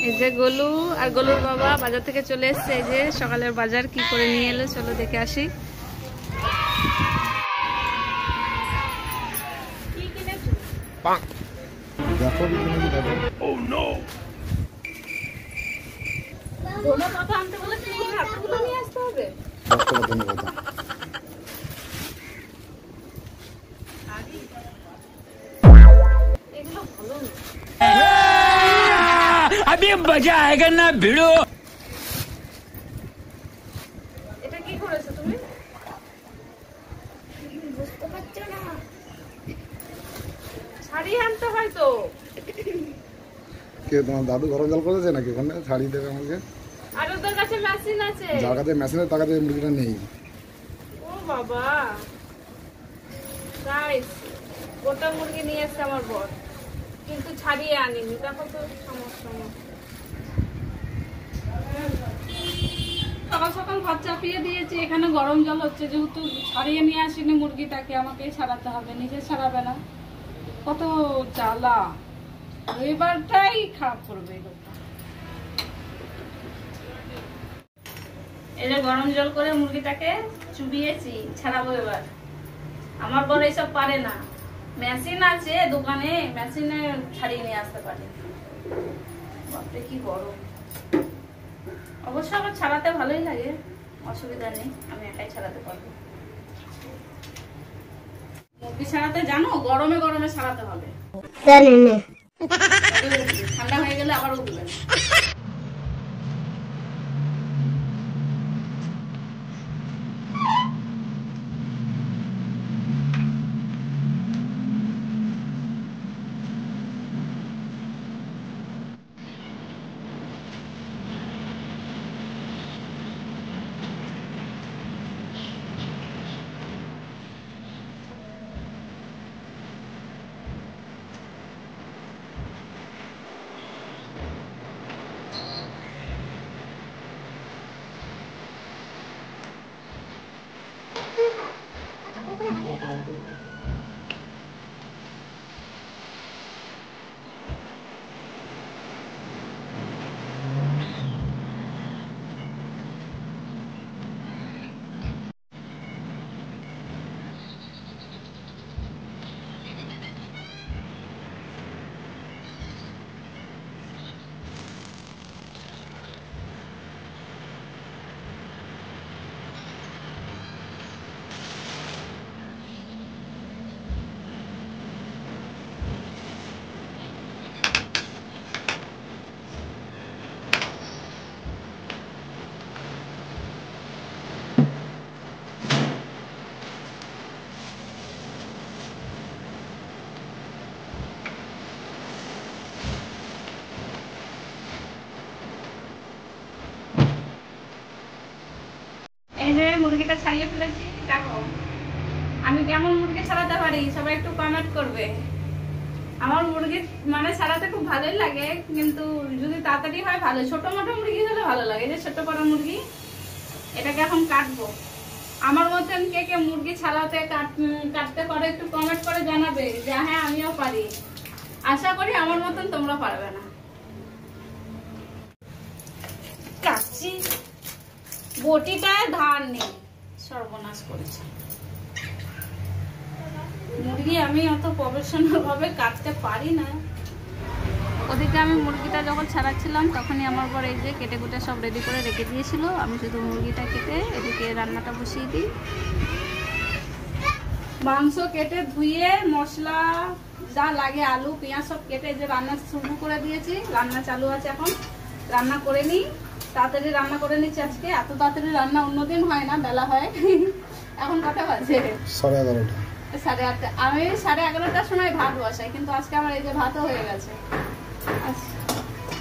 এই যে গোলু আর গোলুর বাবা বাজার থেকে চলে এসছে। এই যে সকালের বাজার কি করে নিয়ে এলো, চলো দেখে আসি। কি কিনেছো? দেখো Oh no! কোনো কথা আনতে বলে কি এতগুলো নিয়ে আসতে হবে? এগুলো ভালো না। अभी मजा आएगा ना भिड़ो। এটা কি করেছো তুমি? বুঝতে পারছো না? শাড়ি আনতে হয় তো। কে তোমার দাদু গরম জল করেছে নাকি ওখানে শাড়ি দেবে আমাকে? আর ওদের কাছে মেশিন আছে। যার কাছে মেশিনের তার কাছে মুরগিটা নেই। ও বাবা, গাইস গোটা মুরগি নিয়ে এসছে আমার বর, কিন্তু ছাড়িয়ে আনিনি। দেখো তো সমস্যা না। সকাল সকাল ভাত চাপিয়ে দিয়েছি, এখানে গরম জল হচ্ছে, যেহেতু ছাড়িয়ে নিয়ে আসিনি মুরগিটাকে, আমাকেই ছাড়াতে হবে, নিজে ছাড়াবে না। কত জ্বালা, এবারটাই খারাপ করবে। এই যে গরম জল করে মুরগিটাকে চুবিয়েছি, ছাড়াবো এবার। আমার বর এইসব পারে না, মেশিন আছে দোকানে, মেশিনে ছাড়িয়ে নিয়ে আসতে পারে। বাপরে কি গরম। অবশ্য আমার ছাড়াতে ভালোই লাগে, অসুবিধা নেই, আমি একাই ছাড়াতে পারবো। মুরগি ছাড়াতে জানো, গরমে গরমে ছাড়াতে হবে, ঠান্ডা হয়ে গেলে আবার উঠবে না। এই যে মুরগিটা ছাড়িয়ে ফেলেছি, দেখো আমি কেমন মুরগি ছাড়াতে পারি, সবাই একটু কমেন্ট করবে। আমার মুরগি মানে ছাড়াতে খুব ভালোই লাগে, কিন্তু যদি তাড়াতাড়ি হয় ভালো। ছোট মোটো মুরগি হলে ভালো লাগে। যে ছোট বড় মুরগি, এটাকে এখন কাটবো। আমার মতন কে কে মুরগি ছাড়াতে কাটতে পারে একটু কমেন্ট করে জানাবে যে হ্যাঁ আমিও পারি। আশা করি আমার মতন তোমরা পারবে না। কাটছি, বটিটায় ধার নেই, সর্বনাশ করেছে। মুরগি আমি অত প্রফেশনাল ভাবে কাটতে পারি না। ওদিকে আমি মুরগিটা যখন ছাড়াচ্ছিলাম তখনই আমার পর এই যে কেটে কুটে সব রেডি করে রেখে দিয়েছিল। আমি শুধু মুরগিটা কেটে এদিকে রান্নাটা বসিয়ে দিই। মাংস কেটে ধুয়ে মশলা যা লাগে, আলু পেঁয়াজ সব কেটে যে রান্না শুরু করে দিয়েছি। রান্না চালু আছে, এখন রান্না করে নিই। তাড়াতাড়ি রান্না করে নিচ্ছি আজকে। এত তাড়াতাড়ি রান্না অন্যদিন হয় না, বেলা হয়। এখন কটা বাজে? 11:30। 8:30। আমি 11:30টার সময় ভাত বসাই, কিন্তু আজকে আমার এই যে ভাতও হয়ে গেছে।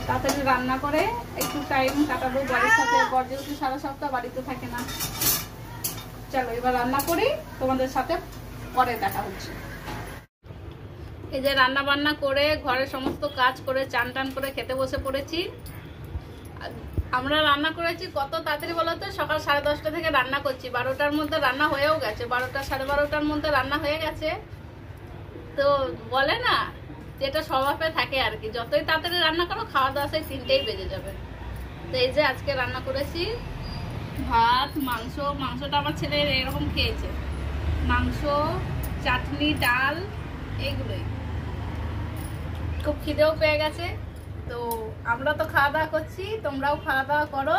তাড়াতাড়ি রান্না করে একটু টাইম কাটাবো বাড়ির সাথে। বর যেহেতু সারা সপ্তাহ বাড়িতে থাকে না। চলো এবার রান্না করি, তোমাদের সাথে পরে দেখা হচ্ছে। এই যে রান্না বান্না করে ঘরের সমস্ত কাজ করে চান টান করে খেতে বসে পড়েছি। আমরা রান্না করেছি কত তাড়াতাড়ি বলো তো, সকাল 10:30 থেকে রান্না করছি। 12টার মধ্যে রান্না হয়েও গেছে, 12টা 12:30টার মধ্যে রান্না হয়ে গেছে। তো বলে না যেটা স্বভাবে থাকে আর কি, যতই তাড়াতাড়ি রান্না করো খাওয়া দাওয়া সেই 3টেই বেজে যাবে। তো এই যে আজকে রান্না করেছি ভাত, মাংসটা আমার ছেলে এরকম খেয়েছে, মাংস, চাটনি, ডাল, এইগুলোই। খুব খিদেও পেয়ে গেছে, তো আমরা তো খাওয়া দাওয়া করছি, তোমরাও খাওয়া দাওয়া করো।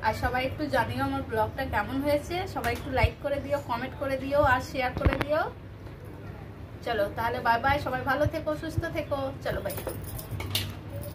আর সবাই একটু জানিও আমার ব্লগটা কেমন হয়েছে, সবাই একটু লাইক করে দিও, কমেন্ট করে দিও আর শেয়ার করে দিও। চলো তাহলে বাই বাই, সবাই ভালো থেকো, সুস্থ থেকো, চলো বাই।